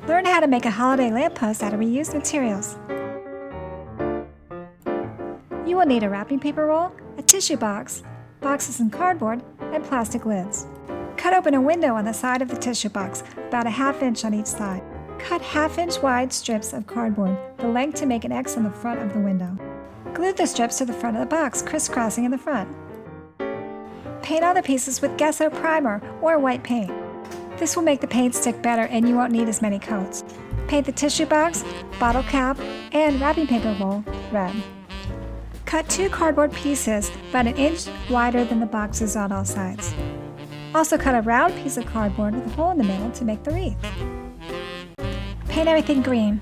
Learn how to make a holiday lamppost out of reused materials. You will need a wrapping paper roll, a tissue box, boxes and cardboard, and plastic lids. Cut open a window on the side of the tissue box, about a ½ inch on each side. Cut ½ inch wide strips of cardboard, the length to make an X on the front of the window. Glue the strips to the front of the box, crisscrossing in the front. Paint all the pieces with gesso primer or white paint. This will make the paint stick better and you won't need as many coats. Paint the tissue box, bottle cap, and wrapping paper roll red. Cut 2 cardboard pieces about 1 inch wider than the boxes on all sides. Also cut a round piece of cardboard with a hole in the middle to make the wreath. Paint everything green.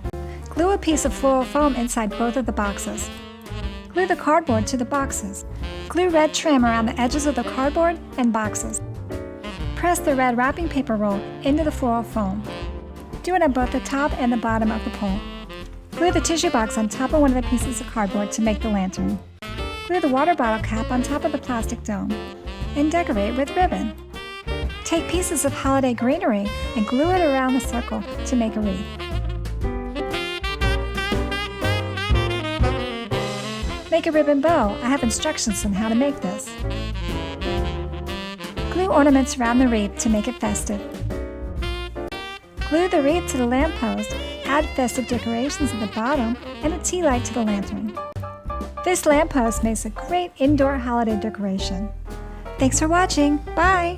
Glue a piece of floral foam inside both of the boxes. Glue the cardboard to the boxes. Glue red trim around the edges of the cardboard and boxes. Press the red wrapping paper roll into the floral foam. Do it on both the top and the bottom of the pole. Glue the tissue box on top of one of the pieces of cardboard to make the lantern. Glue the water bottle cap on top of the plastic dome. And decorate with ribbon. Take pieces of holiday greenery and glue it around the circle to make a wreath. Make a ribbon bow. I have instructions on how to make this. Glue ornaments around the wreath to make it festive. Glue the wreath to the lamppost, add festive decorations at the bottom, and a tea light to the lantern. This lamppost makes a great indoor holiday decoration. Thanks for watching. Bye!